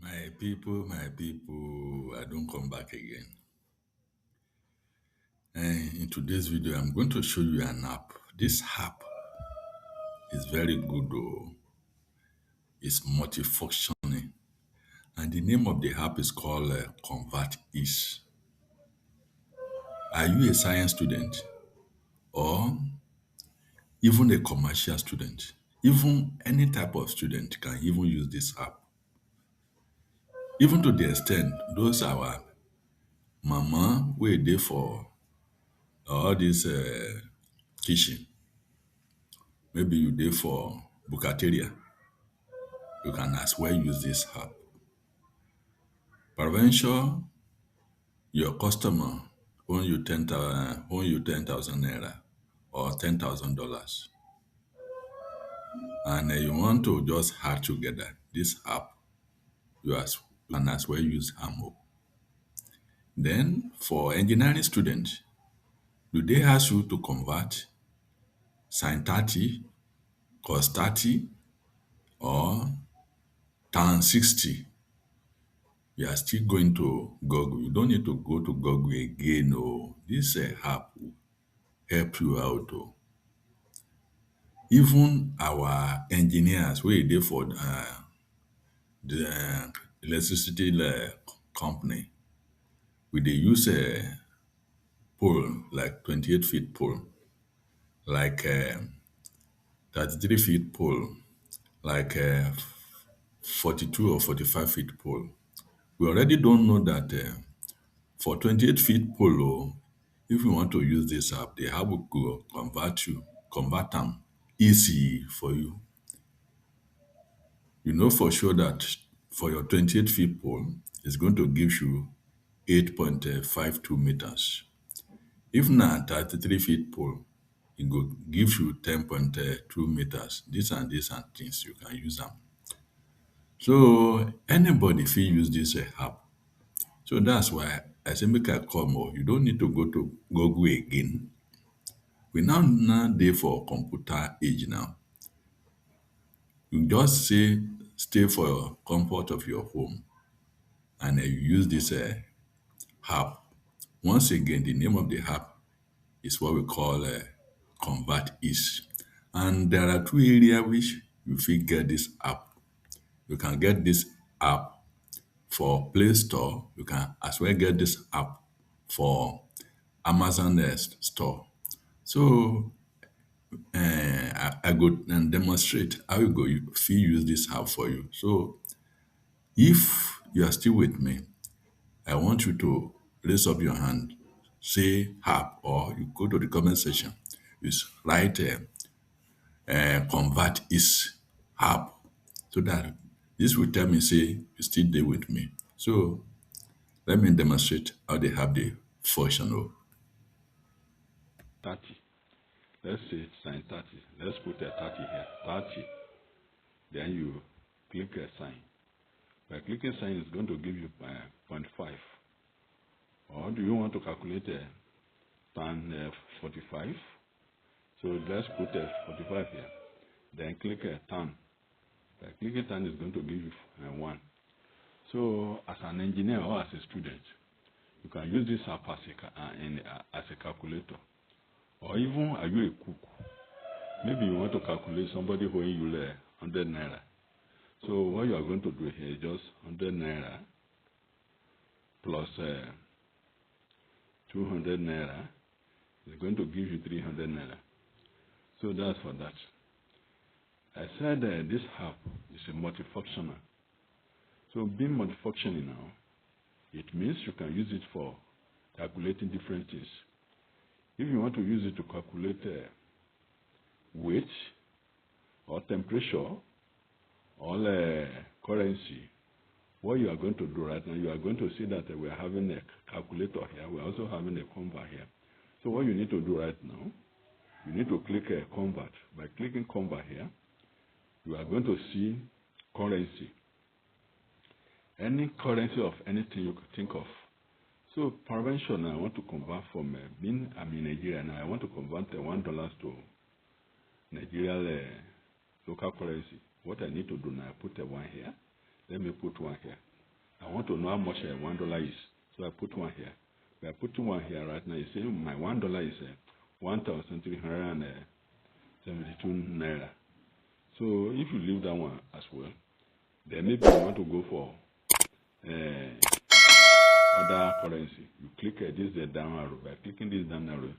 My people, I don't come back again. And in today's video, I'm going to show you an app. This app is very good though. It's multifunctioning. And the name of the app is called Converteasy. Are you a science student or even a commercial student? Even any type of student can even use this app. Even to the extent, those our mama wey dey for all this kitchen. Maybe you dey for buckateria, you can as well use this app. Prevention, your customer owe you 10,000 naira or $10,000, and you want to just add together this app, you can as well use Amo. Then for engineering students, do they ask you to convert sin 30, cos 30, or tan 60? You are still going to Google. You don't need to go to Google again. Oh, this app will help you out. Oh. Even our engineers, wey dey for the electricity company, we dey use a pole like 28 feet pole, like 33 feet pole, like 42 or 45 feet pole. We already don't know that for 28 feet pole, oh, if you want to use this app, the app will go convert them easy for you. You know for sure that for your 28 feet pole, it's going to give you 8.52 meters. If na 33 feet pole, it go give you 10.2 meters. These and things, you can use them. So anybody fit use this app. So that's why I say make I come. Oh, you don't need to go to Google again. We now dey for computer age now. You just say stay for your comfort of your home, and you use this app. Once again, the name of the app is what we call Converteasy. And there are two areas which you fit get this app. You can get this app for Play Store. You can as well get this app for Amazon store. So I go and demonstrate how you go fit use this app for you. So if you are still with me, I want you to raise up your hand, say app, or you go to the comment section, you write Converteasy app, so that this will tell me say you still there with me. So let me demonstrate how they have the function. Oh. 30. Let's say sign 30. Let's put a 30 here. 30. Then you click a sign. By clicking sign, it's going to give you 0.5. Or do you want to calculate a tan 45? So let's put a 45 here. Then click a tan. By clicking tan, it's going to give you 1. So as an engineer or as a student, you can use this app as a calculator. Or even, are you a cook? Maybe you want to calculate somebody owing you 100 naira. So what you are going to do here is just 100 naira plus 200 naira is going to give you 300 naira. So that's for that. I said this app is a multifunctional. So being multifunctional now, it means you can use it for calculating different things. If you want to use it to calculate weight or temperature or currency, what you are going to do right now, you are going to see that we are having a calculator here. We are also having a convert here. So what you need to do right now, you need to click convert. By clicking convert here, you are going to see currency. Any currency of anything you could think of. So prevention, I want to convert from I'm in Nigeria now. I want to convert $1 to Nigeria local currency. What I need to do now, I put a 1 here. Let me put one here. I want to know how much $1 is. So I put one here. By putting one here right now, you see my $1 is 1,372 naira. So if you leave that one as well, then maybe you want to go for other currency. You click this down arrow. By clicking this down arrow,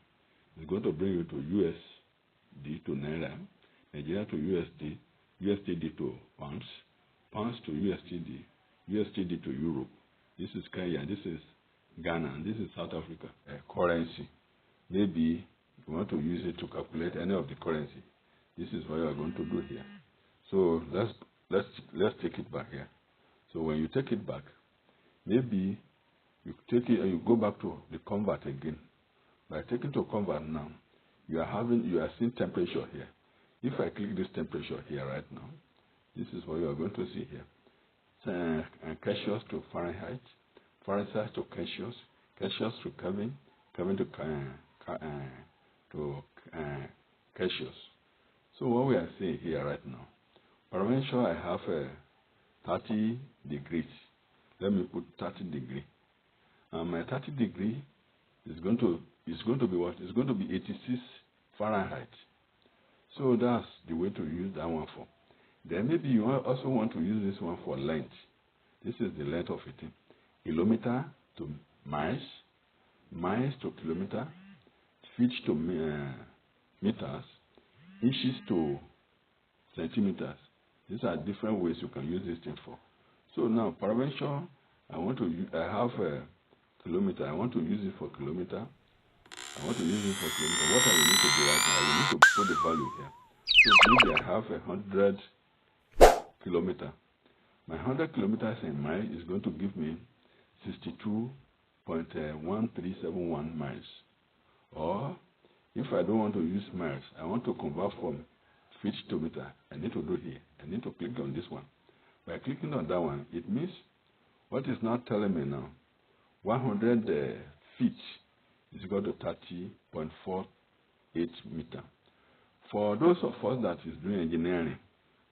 it's going to bring you to USD to Naira, Nigeria to USD, USD to pounds, pounds to USD, USD to Euro. This is Kenya, this is Ghana, and this is South Africa. Currency. Maybe you want to use it to calculate any of the currency. This is what you are going to do here. So let's take it back here. So when you take it back, maybe you take it and you go back to the convert again. By taking to convert now, you are seeing temperature here. If I click this temperature here right now, this is what you are going to see here. Celsius to Fahrenheit, Fahrenheit to Celsius, Celsius to Kelvin, Kelvin to Celsius. So what we are seeing here right now, parameter I have 30 degrees. Let me put 30 degree. My 30 degree is going to be what? It's going to be 86 Fahrenheit. So that's the way to use that one for. Then maybe you also want to use this one for length. This is the length of it. Kilometer to miles, miles to kilometer, feet to meters, inches to centimeters. These are different ways you can use this thing for. So now parameter, I have a kilometer. I want to use it for kilometer. I want to use it for kilometer. What I will need to do right now, I will need to put the value here. So maybe I have 100 kilometer. My 100 kilometers in miles is going to give me 62.1371 miles. Or if I don't want to use miles, I want to convert from feet to meter. I need to do here. I need to click on this one. By clicking on that one, it means what is now telling me now, 100 feet is equal to 30.48 meter. For those of us that is doing engineering,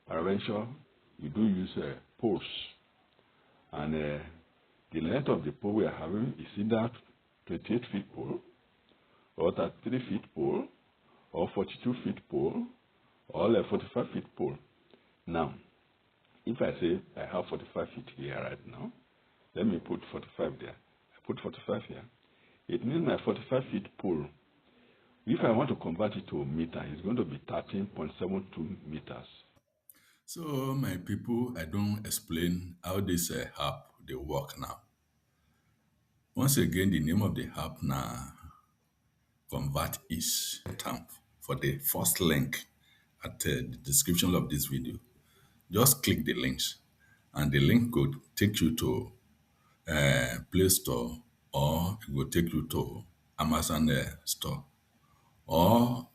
paraventure, you do use poles. And the length of the pole we are having is either 28 feet pole, or 33 feet pole, or 42 feet pole, or 45 feet pole. Now, if I say I have 45 feet here right now, let me put 45 there. I put 45 here. It means my 45 feet pole, if I want to convert it to a meter, it's going to be 13.72 meters. So, my people, I don't explain how this app they work now. Once again, the name of the app now, Converteasy. For the first link at the description of this video, just click the links, and the link could take you to Play Store, or it will take you to Amazon store, or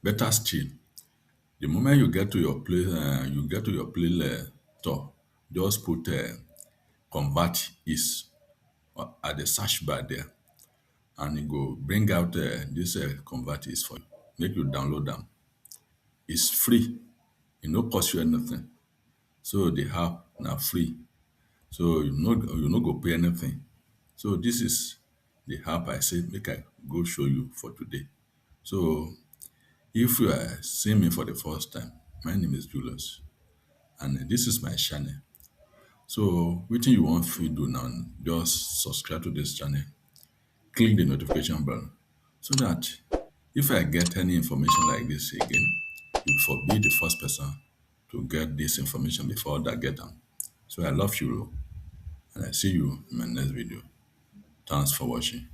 better still, the moment you get to your Play store, just put convert is at the search bar there, and it go bring out this convert is for you. Make you download them. It's free. It no cost you anything. So the app now free. So you no go pay anything. So this is the app I say make I go show you for today. So if you are seeing me for the first time, my name is Julius, and this is my channel. So wetin you want to do now, just subscribe to this channel, click the notification bell, so that if I get any information like this again, you for be the first person to get this information before that get them. So I love you, and I see you in my next video. Thanks for watching.